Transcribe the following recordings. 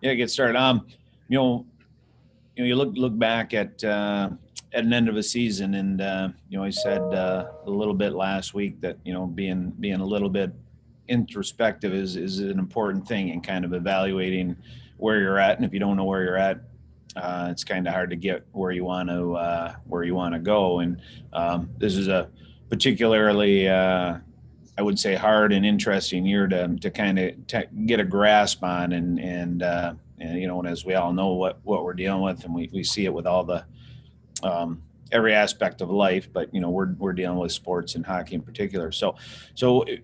Yeah, get started. You know, you look back at an end of a season, and I said a little bit last week that being a little bit introspective is an important thing in kind of evaluating where you're at, and if you don't know where you're at, it's kind of hard to get where you want to go. And this is a particularly I would say hard and interesting year to kind of get a grasp on, and and as we all know what we're dealing with, and we see it with all the every aspect of life, but we're dealing with sports and hockey in particular. So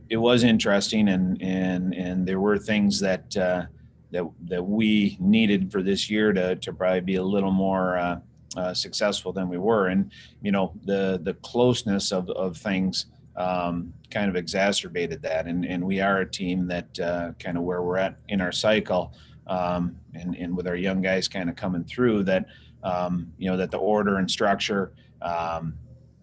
it was interesting, and there were things that we needed for this year to probably be a little more successful than we were. And the closeness of things kind of exacerbated that, and we are a team that kind of where we're at in our cycle, and with our young guys kind of coming through that, that the order and structure,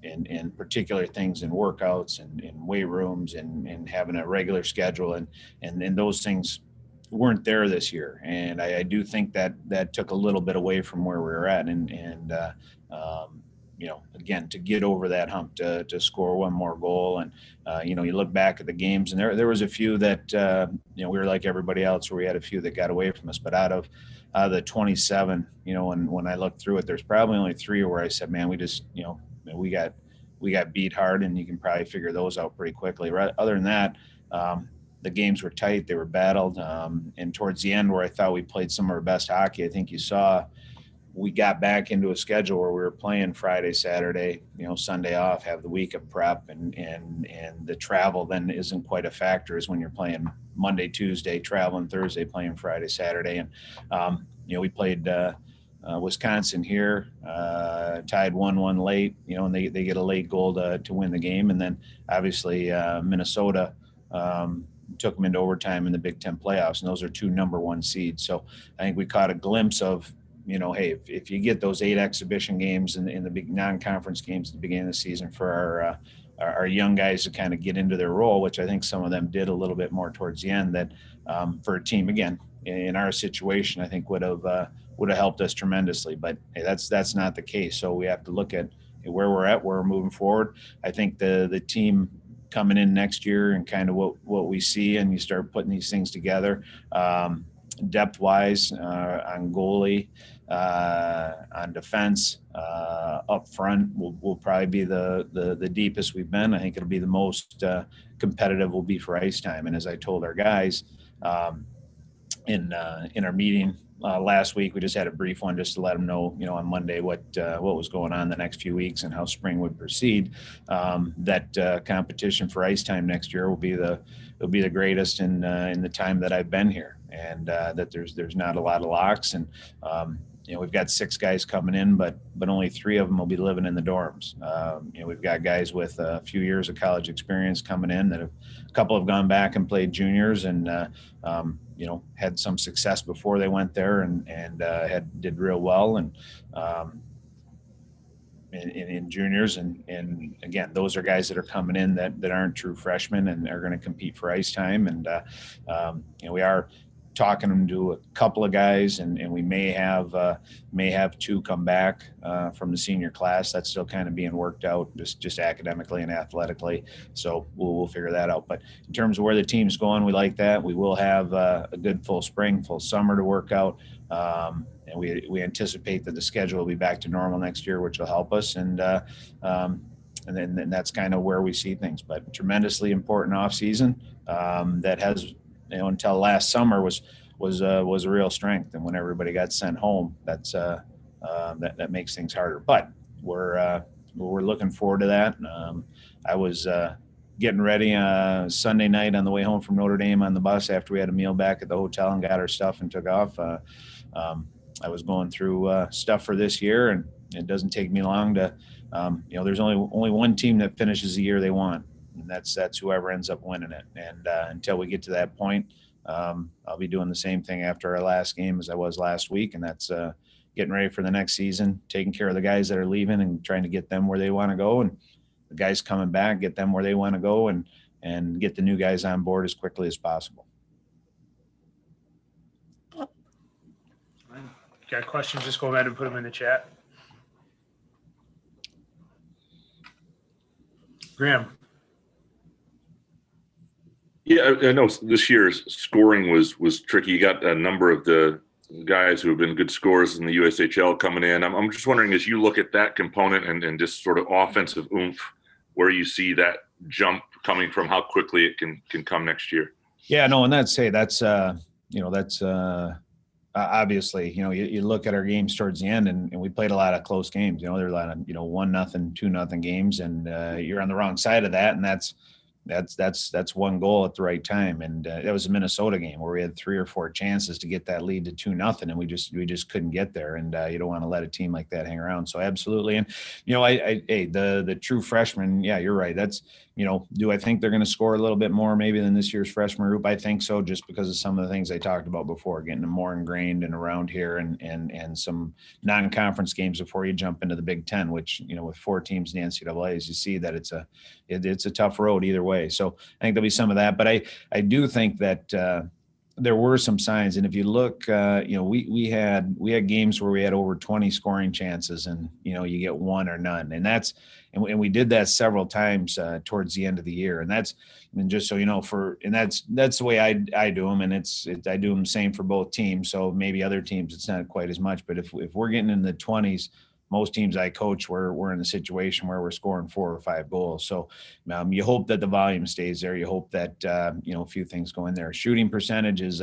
and particular things in workouts and in weight rooms and having a regular schedule, and those things weren't there this year. And I do think that took a little bit away from where we were at, and again, to get over that hump, to score one more goal. And you look back at the games, and there was a few that we were like everybody else, where we had a few that got away from us. But out of the 27, when I looked through it, there's probably only 3 where I said, man, we just we got beat hard, and you can probably figure those out pretty quickly. Right? Other than that, the games were tight, they were battled, and towards the end, where I thought we played some of our best hockey, I think you saw we got back into a schedule where we were playing Friday, Saturday, Sunday off, have the week of prep, and the travel then isn't quite a factor as when you're playing Monday, Tuesday, traveling Thursday, playing Friday, Saturday. And we played Wisconsin here, tied 1-1 late, and they get a late goal to win the game. And then obviously Minnesota took them into overtime in the Big Ten playoffs, and those are 2 number 1 seeds. So I think we caught a glimpse of, hey, if you get those 8 exhibition games in the big non-conference games at the beginning of the season for our young guys to kind of get into their role, which I think some of them did a little bit more towards the end, that for a team, again, in our situation, I think would have helped us tremendously. But hey, that's not the case. So we have to look at where we're at, where we're moving forward. I think the team coming in next year and kind of what we see, and you start putting these things together, depth-wise, on goalie, on defense, up front, will probably be the deepest we've been. I think it'll be the most competitive we'll be for ice time. And as I told our guys in our meeting last week, we just had a brief one just to let them know, on Monday what was going on the next few weeks and how spring would proceed. That competition for ice time next year will be the greatest in the time that I've been here, and that there's not a lot of locks. And we've got 6 guys coming in, but only 3 of them will be living in the dorms. We've got guys with a few years of college experience coming in that a couple have gone back and played juniors, and had some success before they went there, and did real well, and in juniors, and again, those are guys that are coming in that aren't true freshmen and are going to compete for ice time. And we are talking them to a couple of guys, and we may have 2 come back from the senior class. That's still kind of being worked out, just academically and athletically. So we'll figure that out. But in terms of where the team's going, we like that. We will have a good full spring, full summer to work out. And we anticipate that the schedule will be back to normal next year, which will help us. And then that's kind of where we see things. But tremendously important off season that has, until last summer was a real strength. And when everybody got sent home, that makes things harder. But we're looking forward to that. I was getting ready Sunday night on the way home from Notre Dame on the bus after we had a meal back at the hotel and got our stuff and took off. I was going through stuff for this year, and it doesn't take me long to, there's only one team that finishes the year they want, and that's whoever ends up winning it. And until we get to that point, I'll be doing the same thing after our last game as I was last week, and that's getting ready for the next season, taking care of the guys that are leaving and trying to get them where they want to go, and the guys coming back, get them where they want to go, and get the new guys on board as quickly as possible. got questions, just go ahead and put them in the chat. Graham. Yeah, I know this year's scoring was tricky. You got a number of the guys who have been good scorers in the USHL coming in. I'm just wondering, as you look at that component and just sort of offensive oomph, where you see that jump coming from, how quickly it can come next year. Yeah, no, and that's obviously, you look at our games towards the end, and we played a lot of close games. There are a lot of 1-0, 2-0 games, and you're on the wrong side of that, and that's one goal at the right time. And that was a Minnesota game where we had 3 or 4 chances to get that lead to 2-0, and we just couldn't get there. And you don't want to let a team like that hang around. So absolutely. And the true freshmen, yeah, you're right. That's do I think they're going to score a little bit more maybe than this year's freshman group? I think so, just because of some of the things I talked about before, getting them more ingrained and around here, and some non-conference games before you jump into the Big Ten, which with 4 teams in the NCAAs, you see that it's a tough road either way. So I think there'll be some of that, but I do think that there were some signs. And if you look, we had games where we had over 20 scoring chances, and you get 1 or none, and we did that several times towards the end of the year. And that's just so that's the way I do them, and I do them same for both teams. So maybe other teams it's not quite as much, but if we're getting in the 20s. Most teams I coach, we're in a situation where we're scoring 4 or 5 goals. So you hope that the volume stays there. You hope that, a few things go in there. Shooting percentage is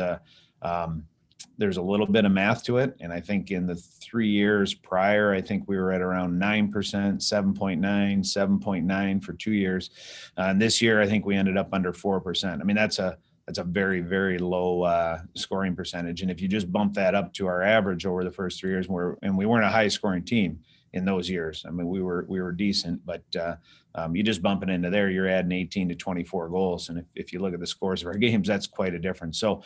there's a little bit of math to it. And I think in the 3 years prior, I think we were at around 9%, 7.9, 7.9 for 2 years. And this year, I think we ended up under 4%. I mean, that's a very, very low scoring percentage. And if you just bump that up to our average over the first 3 years, and we weren't a high scoring team in those years. I mean, we were decent, but you just bump it into there, you're adding 18 to 24 goals. And if you look at the scores of our games, that's quite a difference. So,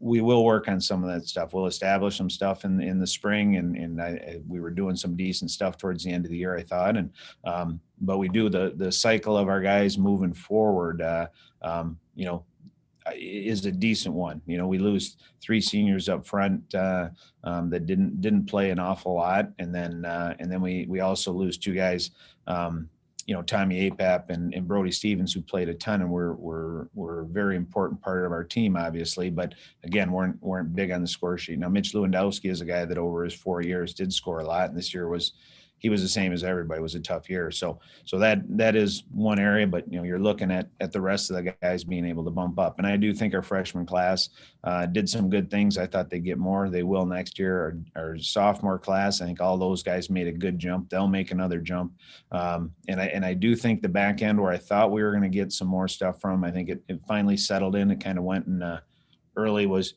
we will work on some of that stuff. We'll establish some stuff in the spring, and we were doing some decent stuff towards the end of the year, I thought. And but we do the cycle of our guys moving forward. Is a decent one. We lose 3 seniors up front that didn't play an awful lot, and then we also lose 2 guys, Tommy Apap and Brody Stevens, who played a ton and were a very important part of our team, obviously, but again weren't big on the score sheet. Now Mitch Lewandowski is a guy that over his 4 years did score a lot, and this year he was the same as everybody. It was a tough year. So that is one area, but you're looking at the rest of the guys being able to bump up. And I do think our freshman class did some good things. I thought they'd get more. They will next year. Our sophomore class, I think all those guys made a good jump. They'll make another jump. And I do think the back end, where I thought we were going to get some more stuff from, I think it finally settled in. It kind of went, and early was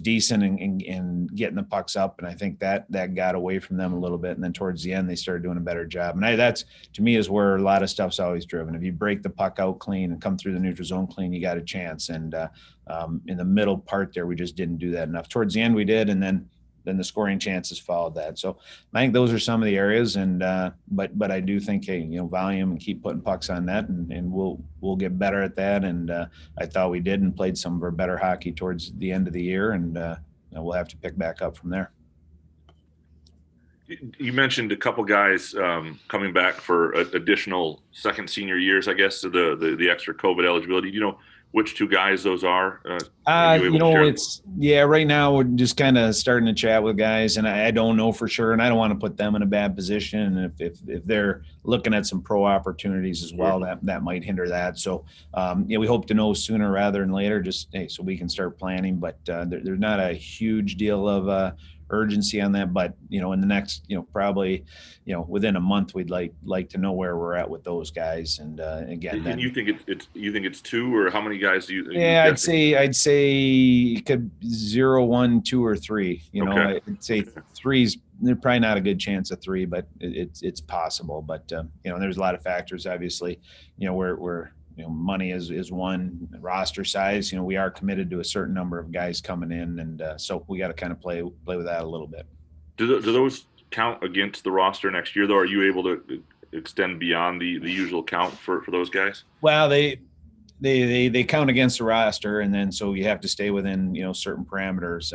decent in getting the pucks up. And I think that got away from them a little bit. And then towards the end, they started doing a better job. And that's, to me, is where a lot of stuff's always driven. If you break the puck out clean and come through the neutral zone clean, you got a chance. And in the middle part there, we just didn't do that enough. Towards the end, we did. And then the scoring chances followed that. So I think those are some of the areas. And but I do think, volume and keep putting pucks on net, and we'll get better at that. And I thought we did, and played some of our better hockey towards the end of the year, and we'll have to pick back up from there. You mentioned a couple guys coming back for additional second senior years, I guess, to the extra COVID eligibility. Do you know which 2 guys those are? Right now we're just kind of starting to chat with guys, and I don't know for sure, and I don't want to put them in a bad position. And if they're looking at some pro opportunities as well, that might hinder that. So we hope to know sooner rather than later, just so we can start planning. But there's not a huge deal of urgency on that, but in the next probably within a month, we'd like to know where we're at with those guys. And again, and you think it's 2, or how many guys do you? Yeah, I'd say it could 0, 1, 2, or 3. Okay. I'd say 3's they're probably not a good chance of 3, but it's possible. But there's a lot of factors, obviously. We're money is one, roster size. We are committed to a certain number of guys coming in, and so we got to kind of play with that a little bit. Do those count against the roster next year, though? Are you able to extend beyond the usual count for those guys? Well, they count against the roster, and then so you have to stay within certain parameters.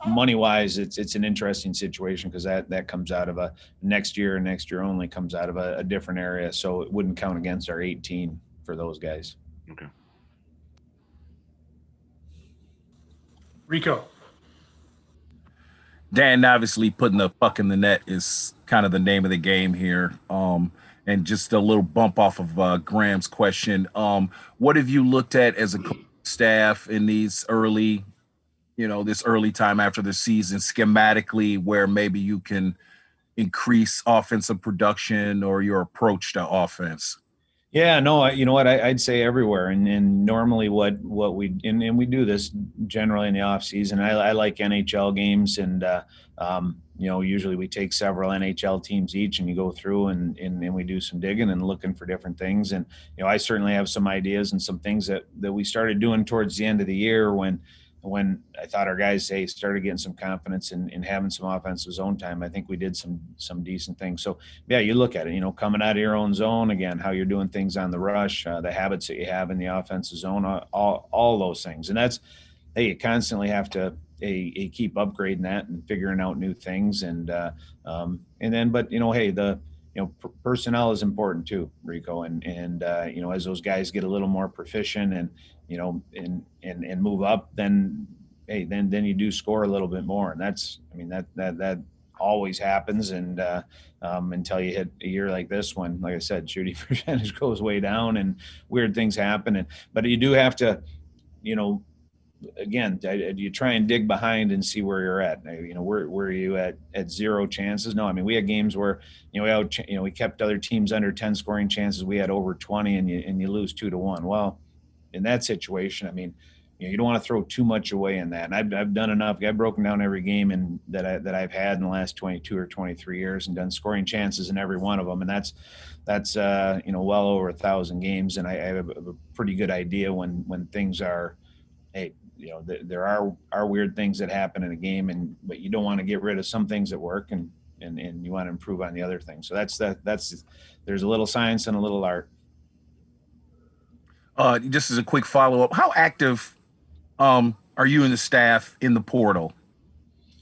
money wise, it's an interesting situation because that comes out of a next year only comes out of a different area. So it wouldn't count against our 18 for those guys. Okay. Rico. Dan, obviously putting the puck in the net is kind of the name of the game here. And just a little bump off of Graham's question. What have you looked at as a staff in these early, this early time after the season schematically where maybe you can increase offensive production or your approach to offense? Yeah, no, you know what, I'd say everywhere. And normally what we, and we do this generally in the off season. I like NHL games and, usually we take several NHL teams each and you go through and we do some digging and looking for different things. And, I certainly have some ideas and some things that we started doing towards the end of the year when I thought our guys started getting some confidence in having some offensive zone time. I think we did some decent things. So yeah, you look at it, coming out of your own zone again, how you're doing things on the rush, the habits that you have in the offensive zone, all those things. And that's, you constantly have to keep upgrading that and figuring out new things. And then, but personnel is important too, Rico. And as those guys get a little more proficient and move up, then you do score a little bit more. And that always happens. And until you hit a year like this one, like I said, shooting percentage goes way down and weird things happen. But you do have to, again, you try and dig behind and see where you're at. Where are you at zero chances? No, we had games where, we kept other teams under 10 scoring chances. We had over 20 and you lose 2-1. Well, in that situation, you don't want to throw too much away in that. And I've done enough. I've broken down every game that I've had in the last 22 or 23 years and done scoring chances in every one of them. And that's well over 1,000 games. And I have a pretty good idea when things are, there are weird things that happen in a game, but you don't want to get rid of some things that work and you want to improve on the other things. So there's a little science and a little art. Just as a quick follow-up, how active are you and the staff in the portal?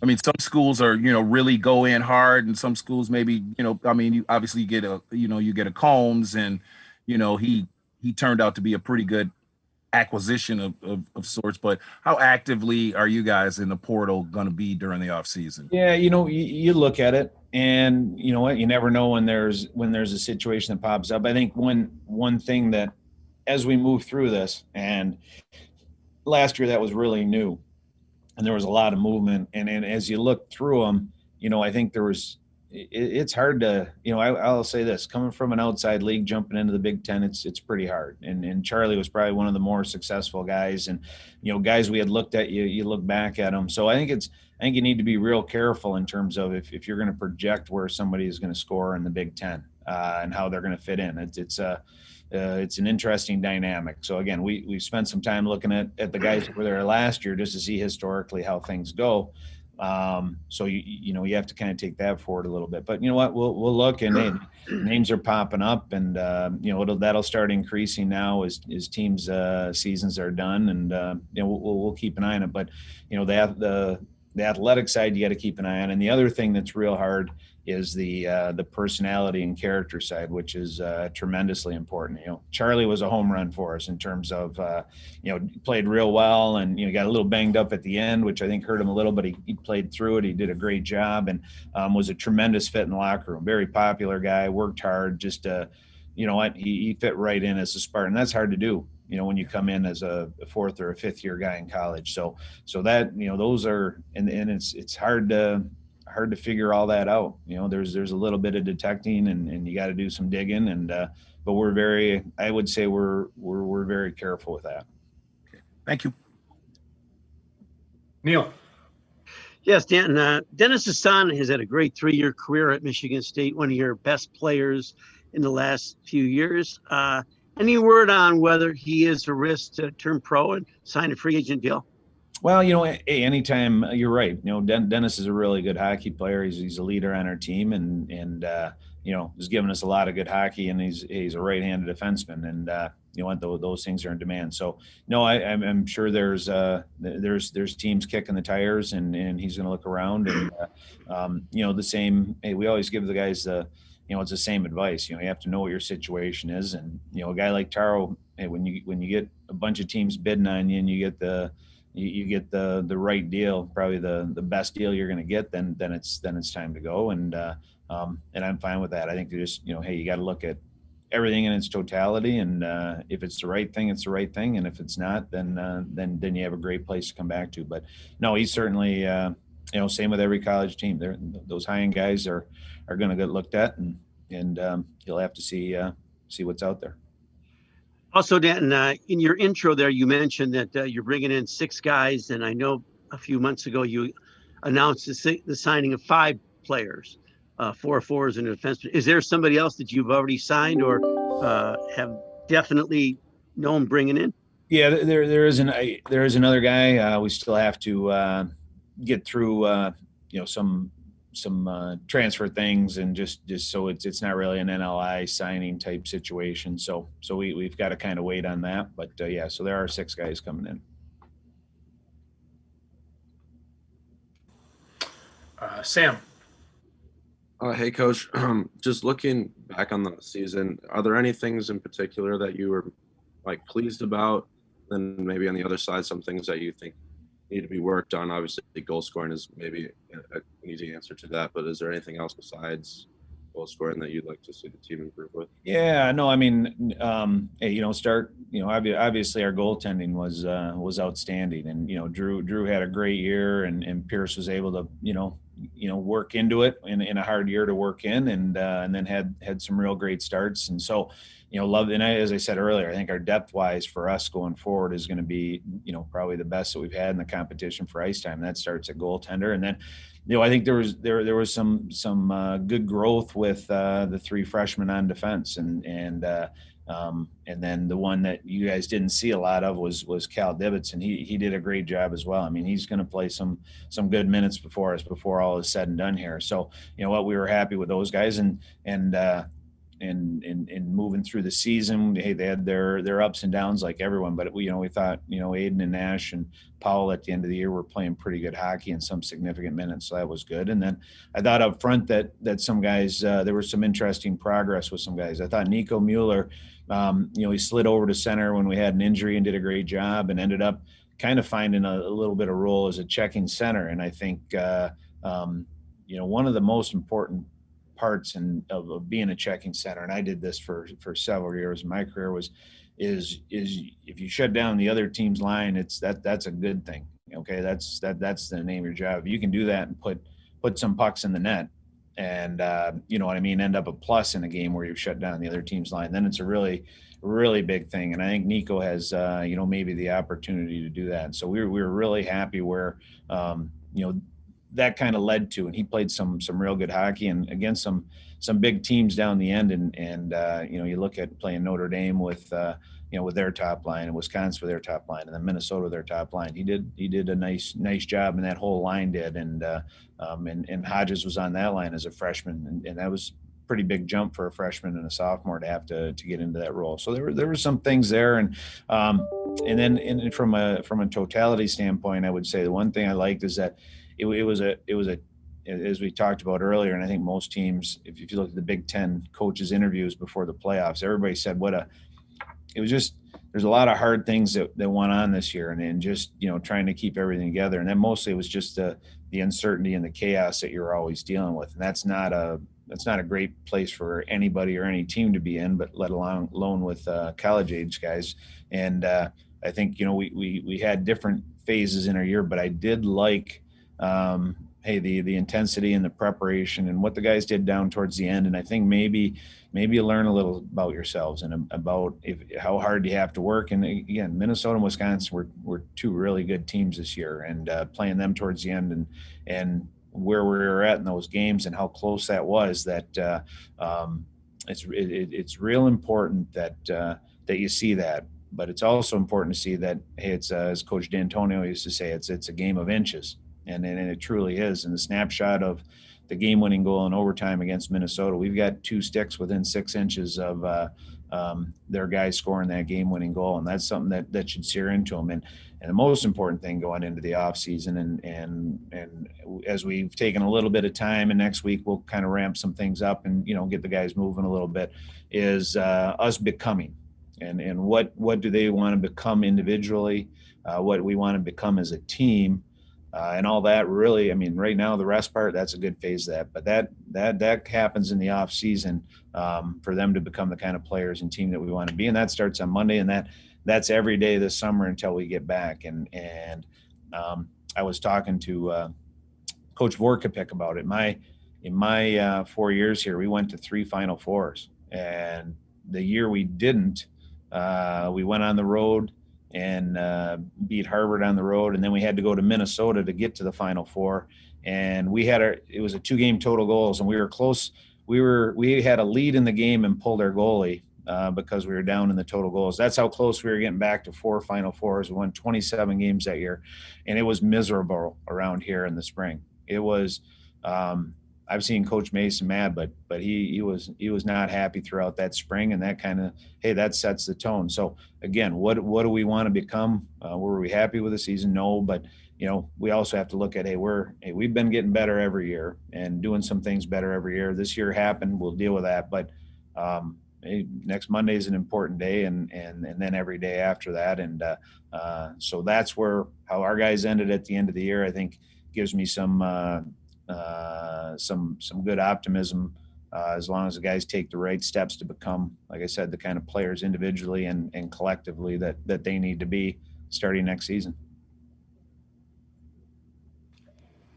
Some schools are, really go in hard, and some schools maybe, you obviously get a Combs, and he turned out to be a pretty good acquisition of sorts. But how actively are you guys in the portal going to be during the off season? Yeah, you look at it, and you know what, you never know when there's a situation that pops up. I think one thing that as we move through this, and last year that was really new and there was a lot of movement, and as you look through them, I think it's hard to, I'll say this, coming from an outside league, jumping into the Big Ten, it's pretty hard. And Charlie was probably one of the more successful guys, and, guys we had looked at, you look back at them. So I think you need to be real careful in terms of if you're going to project where somebody is going to score in the Big Ten and how they're going to fit in. It's an interesting dynamic. So again, we spent some time looking at the guys that were there last year just to see historically how things go. So you have to kind of take that forward a little bit, but you know what, we'll look, and names are popping up, and that'll start increasing now as teams seasons are done, and we'll keep an eye on it. But the athletic side you got to keep an eye on, and the other thing that's real hard is the personality and character side, which is tremendously important. Charlie was a home run for us in terms of, played real well, and, got a little banged up at the end, which I think hurt him a little, but he played through it. He did a great job, and was a tremendous fit in the locker room. Very popular guy, worked hard, just, he fit right in as a Spartan. That's hard to do, when you come in as a fourth or a fifth year guy in college. So that, those are, and it's hard to figure all that out. There's a little bit of detecting, and you got to do some digging, and but I would say we're very careful with that. Okay. Thank you. Neil. Yes, Danton. Dennis's son has had a great 3-year career at Michigan State, one of your best players in the last few years. Any word on whether he is a risk to turn pro and sign a free agent deal? Well, anytime, you're right. Dennis is a really good hockey player. He's a leader on our team, and has given us a lot of good hockey, and he's a right-handed defenseman, and those things are in demand. So no, I'm sure there's teams kicking the tires, and he's going to look around, and the same. Hey, we always give the guys it's the same advice. You have to know what your situation is, and a guy like Taro, hey, when you get a bunch of teams bidding on you, and you get the right deal, probably the best deal you're going to get, then it's time to go, and I'm fine with that. I think hey, you got to look at everything in its totality, and if it's the right thing, it's the right thing, and if it's not, then you have a great place to come back to. But no, he's certainly same with every college team. Those high-end guys are going to get looked at, and you'll have to see what's out there. Also, Danton, in your intro there, you mentioned that you're bringing in 6 guys, and I know a few months ago you announced the signing of 5 players. 4 forwards and a defenseman. Is there somebody else that you've already signed or have definitely known bringing in? Yeah, there is another guy. We still have to get through some transfer things, and just so it's not really an NLI signing type situation. So we've got to kind of wait on that. But so there are 6 guys coming in. Sam. Hey, Coach. Just looking back on the season, are there any things in particular that you were pleased about? And maybe on the other side, some things that you think need to be worked on. Obviously, goal scoring is maybe an easy answer to that, but is there anything else besides goal scoring that you'd like to see the team improve with? Yeah, no, I mean, obviously our goaltending was outstanding, and Drew had a great year, and Pierce was able to work into it in a hard year to work in, and then had some real great starts. And so, as I said earlier, I think our depth wise for us going forward is going to be, probably the best that we've had in the competition for ice time. That starts at goaltender. And then, I think there was some good growth with the 3 freshmen on defense, and then the one that you guys didn't see a lot of was Cal Dibbits, and he did a great job as well. I mean, he's going to play some good minutes before all is said and done here. So we were happy with those guys, and moving through the season, hey, they had their ups and downs like everyone, but we thought Aiden and Nash and Powell at the end of the year were playing pretty good hockey in some significant minutes, so that was good. And then I thought up front that some guys, there was some interesting progress with some guys. I thought Nico Mueller, he slid over to center when we had an injury and did a great job, and ended up kind of finding a little bit of role as a checking center. And I think one of the most important parts of being a checking center, and I did this for several years in my career, is if you shut down the other team's line, that's a good thing. Okay, that's the name of your job. You can do that and put some pucks in the net, and end up a plus in a game where you've shut down the other team's line. Then it's a really, really big thing. And I think Nico has maybe the opportunity to do that. And so we were really happy where that kind of led to, and he played some real good hockey, and against some big teams down the end, and you look at playing Notre Dame with their top line, and Wisconsin with their top line, and then Minnesota with their top line. He did a nice job, and that whole line did, and Hodges was on that line as a freshman, and that was a pretty big jump for a freshman and a sophomore to have to get into that role. So there were some things there, and then from a totality standpoint, I would say the one thing I liked is that it was a as we talked about earlier, and I think most teams, if you look at the Big Ten coaches interviews before the playoffs, everybody said there's a lot of hard things that went on this year, and just trying to keep everything together. And then mostly it was just the uncertainty and the chaos that you're always dealing with, and that's not a great place for anybody or any team to be in, but let alone with college age guys. And I think we had different phases in our year, but I did like the intensity and the preparation and what the guys did down towards the end. And I think maybe you learn a little about yourselves and about how hard you have to work. And again, Minnesota and Wisconsin were 2 really good teams this year, and playing them towards the end, and where we were at in those games and how close that was, that it's real important that you see that. But it's also important to see that, hey, it's as Coach Danton used to say, it's a game of inches. and it truly is. And the snapshot of the game-winning goal in overtime against Minnesota, we've got 2 sticks within 6 inches of their guys scoring that game-winning goal, and that's something that should sear into them. And the most important thing going into the off season, and as we've taken a little bit of time, and next week we'll kind of ramp some things up and get the guys moving a little bit, is us becoming, and what do they want to become individually, what we want to become as a team. And all that really, I mean, right now, the rest part, that's a good phase of that. But that happens in the off season for them to become the kind of players and team that we want to be. And that starts on Monday, and that's every day this summer until we get back. And I was talking to Coach Vorkapik about it. In my 4 years here, we went to 3 Final Fours. And the year we didn't, we went on the road and beat Harvard on the road, and then we had to go to Minnesota to get to the Final Four. And it was a 2-game total goals, and we were close. We had a lead in the game and pulled our goalie because we were down in the total goals. That's how close we were getting back to 4 Final Fours. We won 27 games that year, and it was miserable around here in the spring. It was. I've seen Coach Mason mad, but he was not happy throughout that spring, and that kind of, hey, that sets the tone. So again, what do we want to become? Were we happy with the season? No, but we also have to look at, we've been getting better every year and doing some things better every year. This year happened, we'll deal with that. But next Monday is an important day, and then every day after that, and so that's how our guys ended at the end of the year. I think gives me some good optimism as long as the guys take the right steps to become, like I said, the kind of players individually and collectively that they need to be starting next season.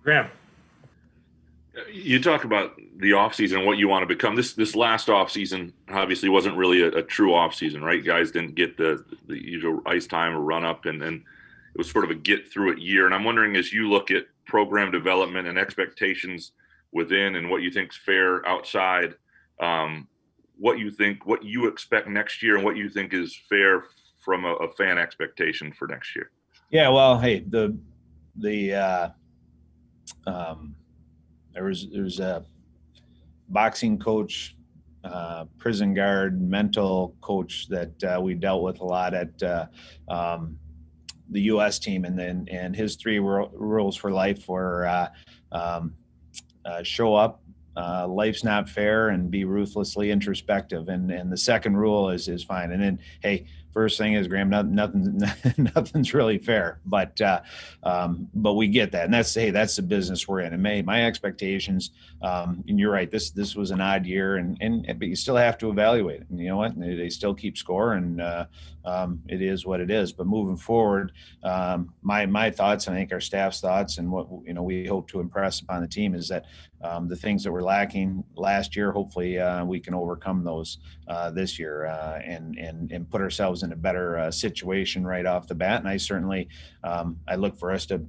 Graham. You talk about the offseason and what you want to become. This last offseason obviously wasn't really a true offseason, right? Guys didn't get the usual ice time or run up, and it was sort of a get through it year. And I'm wondering, as you look at program development and expectations within and what you think's fair outside, what you expect next year and what you think is fair from a fan expectation for next year. Yeah, well, hey, there was a boxing coach, prison guard, mental coach that we dealt with a lot at the U.S. team, and his 3 rules for life were show up, life's not fair, and be ruthlessly introspective. And the second rule is fine. And then, hey, first thing is, Graham, nothing's really fair, but we get that, and that's the business we're in. And my expectations, and you're right, this was an odd year, but you still have to evaluate it. And you know what? They still keep score, and it is what it is. But moving forward, my thoughts, and I think our staff's thoughts, and what we hope to impress upon the team is that the things that were lacking last year, hopefully we can overcome those this year and put ourselves in a better situation right off the bat. And I certainly I look for us to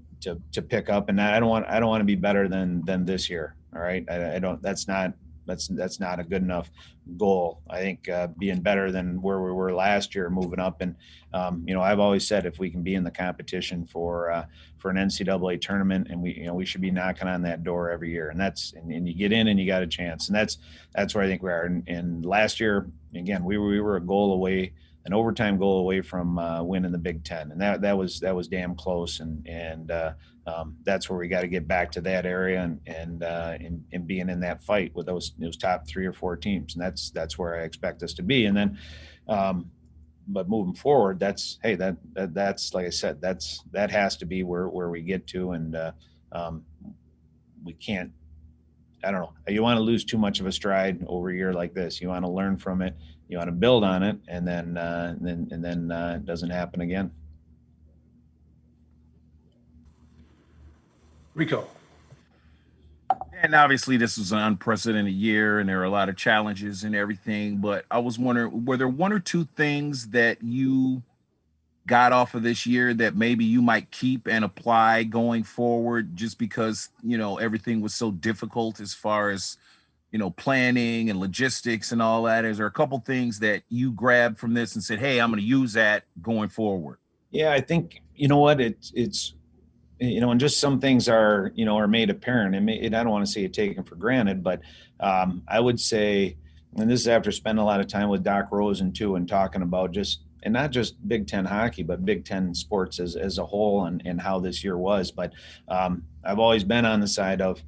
pick up, and I don't want to be better than this year. All right, I don't. That's not a good enough goal. I think being better than where we were last year, moving up, and I've always said if we can be in the competition for an NCAA tournament, and we should be knocking on that door every year, and you get in and you got a chance, and that's where I think we are. And last year, again, we were a goal away, an overtime goal away from winning the Big Ten, and that was damn close, and that's where we got to get back to that area and being in that fight with those top 3 or 4 teams, and that's where I expect us to be. And then, but moving forward, that's like I said, that has to be where we get to, and we can't. I don't know. You want to lose too much of a stride over a year like this. You want to learn from it. You want to build on it, and then it doesn't happen again. Rico. And obviously, this was an unprecedented year, and there are a lot of challenges and everything. But I was wondering, were there 1 or 2 things that you got off of this year that maybe you might keep and apply going forward, just because everything was so difficult as far as planning and logistics and all that? Is there a couple things that you grabbed from this and said, hey, I'm going to use that going forward? Yeah, I think, you know what, it's and just some things are, are made apparent. And I don't want to say taken for granted, but I would say, and this is after spending a lot of time with Doc Rosen too, and talking about and not just Big Ten hockey, but Big Ten sports as a whole, and how this year was. But I've always been on the side of,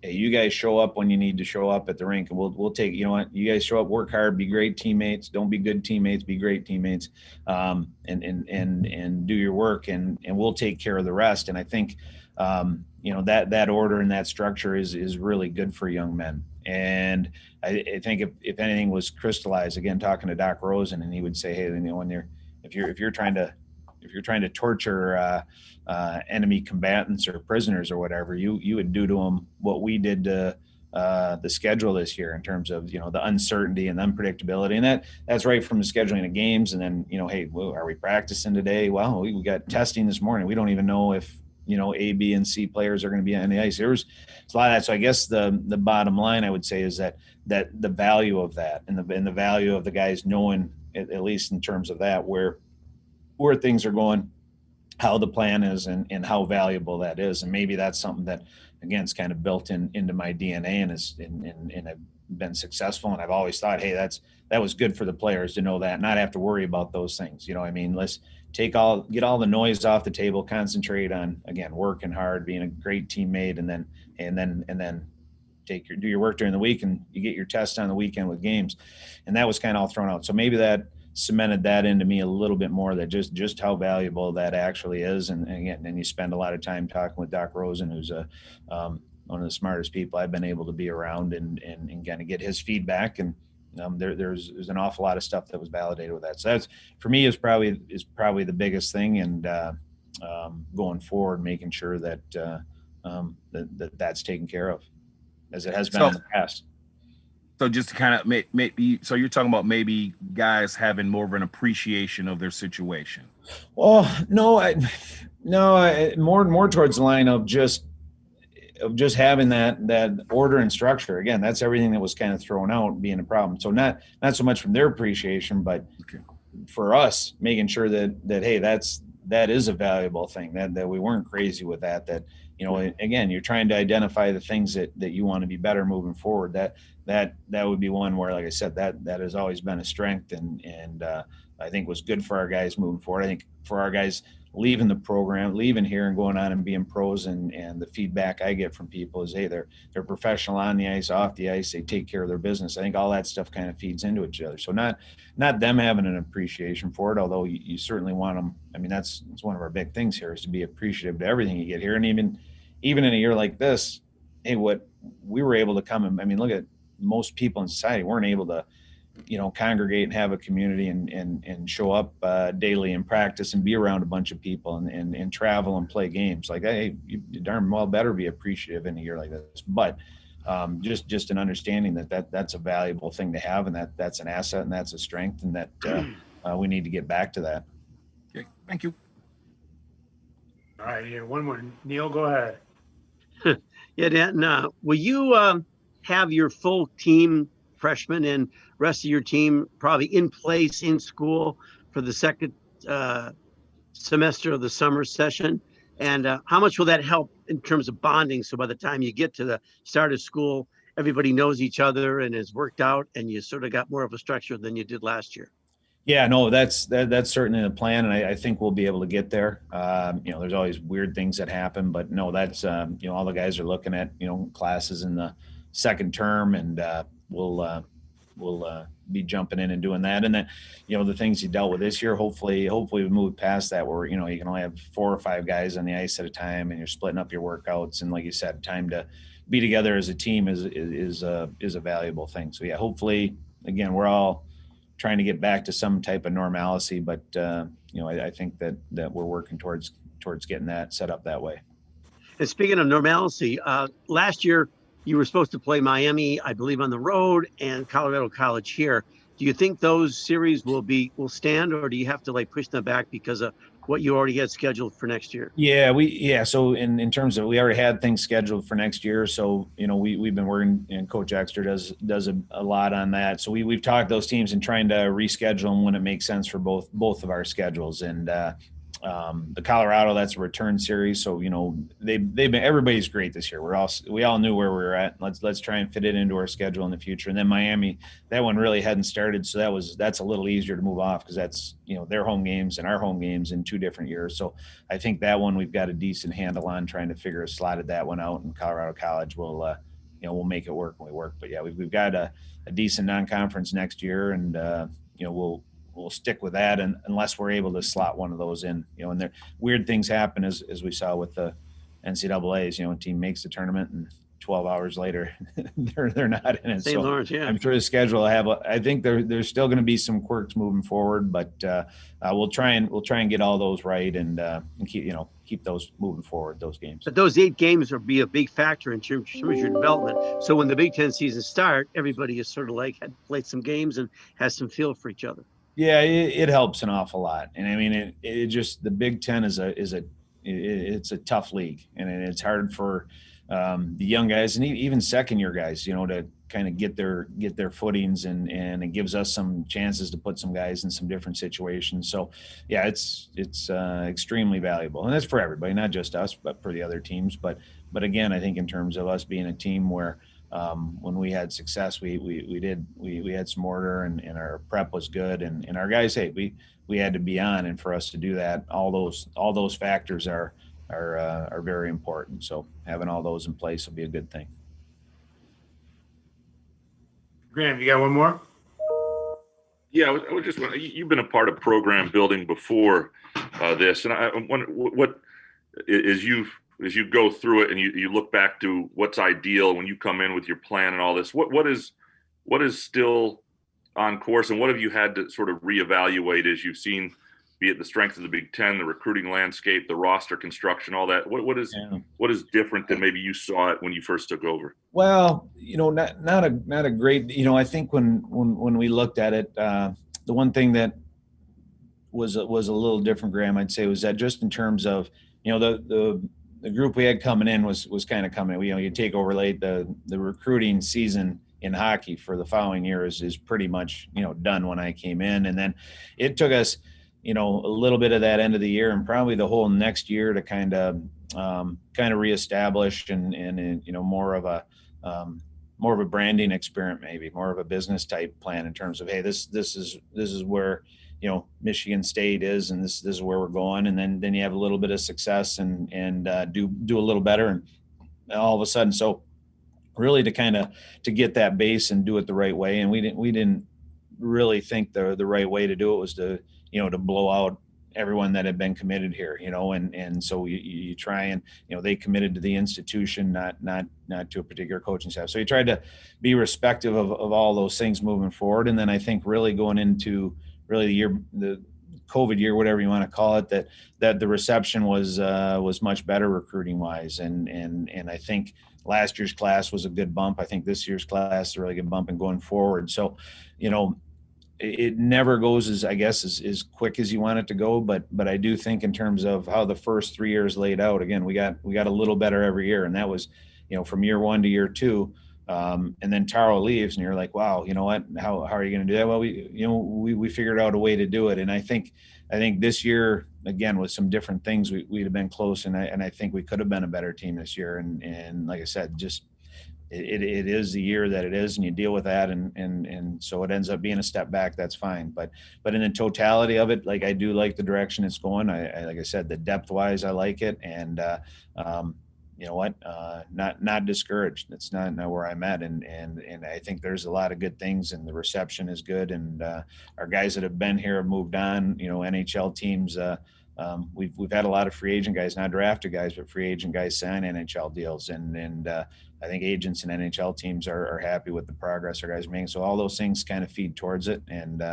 hey, you guys show up when you need to show up at the rink, and we'll take, you guys show up, work hard, be great teammates. Don't be good teammates, be great teammates, and do your work, and we'll take care of the rest. And I think, that order and that structure is really good for young men. And I think if anything was crystallized, again, talking to Doc Rosen, and he would say, hey, when if you're trying to torture enemy combatants or prisoners or whatever, you would do to them what we did to the schedule this year, in terms of the uncertainty and unpredictability, and that's right from the scheduling of games. And then hey, well, are we practicing today? Well, we got testing this morning. We don't even know if A, B, and C players are going to be on the ice. There's a lot of that. So I guess the bottom line I would say is that the value of that, and the value of the guys knowing, at least in terms of that, where things are going, how the plan is, and how valuable that is. And maybe that's something that, again, is kind of built into my DNA, and I've been successful. And I've always thought, hey, that was good for the players to know that, not have to worry about those things. Let's get all the noise off the table, concentrate on, again, working hard, being a great teammate, and then do your work during the week, and you get your test on the weekend with games. And that was kind of all thrown out. So maybe that cemented that into me a little bit more, that just how valuable that actually is. And again, and you spend a lot of time talking with Doc Rosen, who's one of the smartest people I've been able to be around, and kind of get his feedback. And there's an awful lot of stuff that was validated with that. So that's, for me, is probably the biggest thing. And going forward, making sure that that's taken care of, as it has been in the past. So just to kind of maybe, so you're talking about maybe guys having more of an appreciation of their situation. Well, no, more towards the line of just having that order and structure. Again, that's everything that was kind of thrown out being a problem. So not so much from their appreciation, but for us, making sure that hey, that is a valuable thing, that we weren't crazy with that, again, you're trying to identify the things that you want to be better moving forward. That would be one where, like I said, that has always been a strength, and I think was good for our guys moving forward. I think for our guys leaving the program, leaving here and going on and being pros, and the feedback I get from people is, hey, they're professional on the ice, off the ice, they take care of their business. I think all that stuff kind of feeds into each other. So not them having an appreciation for it, although you certainly want them. I mean, that's one of our big things here, is to be appreciative to everything you get here. And even in a year like this, hey, what we were able to come and, I mean, look at most people in society weren't able to, congregate and have a community and show up daily and practice and be around a bunch of people and travel and play games. Like, hey, you darn well better be appreciative in a year like this. But just an understanding that's a valuable thing to have, and that's an asset, and that's a strength, and that we need to get back to that. Okay, thank you. All right, here, one more. Neil, go ahead. Yeah, Dan, will you have your full team, freshmen and rest of your team, probably in place in school for the second semester of the summer session? And how much will that help in terms of bonding? So by the time you get to the start of school, everybody knows each other and is worked out, and you sort of got more of a structure than you did last year. Yeah, no, that's certainly the plan, and I think we'll be able to get there. There's always weird things that happen, but no, that's all the guys are looking at classes in the second term, and we'll be jumping in and doing that. And then the things you dealt with this year, hopefully we move past that, where you can only have 4 or 5 guys on the ice at a time, and you're splitting up your workouts, and like you said, time to be together as a team is a valuable thing. So yeah, hopefully, again, we're all trying to get back to some type of normalcy, but I think that we're working towards getting that set up that way. And speaking of normalcy, last year you were supposed to play Miami, I believe, on the road, and Colorado College here. Do you think those series will stand, or do you have to push them back because of what you already had scheduled for next year? Yeah, so in terms of, we already had things scheduled for next year, so we've been working, and Coach Exter does a lot on that. So we've talked those teams and trying to reschedule them when it makes sense for both of our schedules. And the Colorado, that's a return series. So, they've been, everybody's great this year. We all knew where we were at. Let's try and fit it into our schedule in the future. And then Miami, that one really hadn't started. So that's a little easier to move off because that's, their home games and our home games in 2 different years. So I think that one we've got a decent handle on trying to figure a slot of that one out, and Colorado College will, we'll make it work when we work. But yeah, we've got a decent non-conference next year, and we'll stick with that, and unless we're able to slot one of those in, and there weird things happen as we saw with the NCAA's, a team makes the tournament and 12 hours later they're not in it. St. So Lawrence, yeah. I'm sure the schedule will have, I think there's still going to be some quirks moving forward, but we'll try and get all those right and keep those moving forward, those games. But those 8 games will be a big factor in terms of your development. So when the Big Ten season start, everybody is sort of like had played some games and has some feel for each other. Yeah, it helps an awful lot. And I mean, it just, the Big Ten it's a tough league, and it's hard for the young guys and even second year guys, to kind of get their footings, and it gives us some chances to put some guys in some different situations. So yeah, it's extremely valuable, and that's for everybody, not just us, but for the other teams. But again, I think in terms of us being a team where, when we had success, we had some order, and our prep was good, and our guys, hey, we had to be on, and for us to do that, all those factors are very important. So having all those in place will be a good thing. Graham, you got one more? Yeah, I would just want, you've been a part of program building before this, and I wonder what as you go through it and you look back to what's ideal when you come in with your plan and all this, what is still on course, and what have you had to sort of reevaluate as you've seen, be it the strength of the Big Ten, the recruiting landscape, the roster construction, all that? What is different than maybe you saw it when you first took over? Well, not a great, I think when we looked at it, the one thing that was a little different, Graham, I'd say, was that just in terms of, the group we had coming in was kind of coming. You take over late, the recruiting season in hockey for the following year is pretty much done when I came in, and then it took us a little bit of that end of the year and probably the whole next year to kind of reestablish and more of a branding experiment, maybe more of a business type plan in terms of, hey, this is where Michigan State is, and this is where we're going, and then you have a little bit of success and do a little better, and all of a sudden, so really to get that base and do it the right way. And we didn't really think the right way to do it was to blow out everyone that had been committed here, and so you try and, they committed to the institution, not to a particular coaching staff. So you tried to be respectful of all those things moving forward. And then I think really going into the COVID year, whatever you want to call it, that the reception was much better recruiting wise. And I think last year's class was a good bump. I think this year's class is a really good bump, and going forward. So, it never goes as quick as you want it to go, but I do think in terms of how the first 3 years laid out, again, we got a little better every year. And that was, from year 1 to year 2. And then Taro leaves, and you're like, wow, what? How are you going to do that? Well, we figured out a way to do it. And I think this year, again, with some different things, we'd have been close. And I think we could have been a better team this year. And like I said, just it is the year that it is, and you deal with that. And so it ends up being a step back. That's fine. But in the totality of it, like, I do like the direction it's going. I like I said, the depth wise, I like it. And, not discouraged. It's not where I'm at. And I think there's a lot of good things, and the reception is good. And our guys that have been here have moved on, NHL teams. We've had a lot of free agent guys, not drafted guys, but free agent guys sign NHL deals. And I think agents and NHL teams are happy with the progress our guys are making. So all those things kind of feed towards it. And,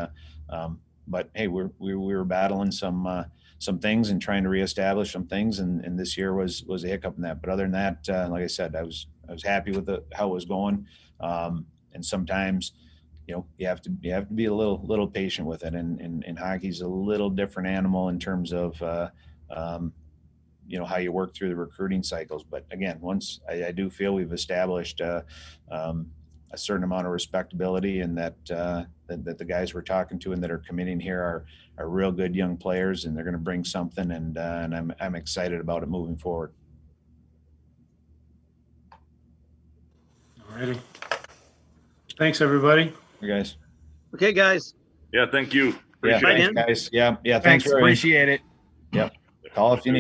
but hey, we were battling some things and trying to reestablish some things, and this year was a hiccup in that. But other than that, like I said, I was happy with how it was going. And sometimes, you have to be a little patient with it. And hockey's a little different animal in terms of how you work through the recruiting cycles. But again, once I do feel we've established a certain amount of respectability, and that the guys we're talking to and that are committing here are real good young players, and they're going to bring something, and I'm excited about it moving forward. All righty. Thanks, everybody. You guys. Okay, guys. Yeah, thank you. Yeah, Appreciate it. thanks, guys. Yeah, thanks Thanks, for everything. appreciate it. Call if you need.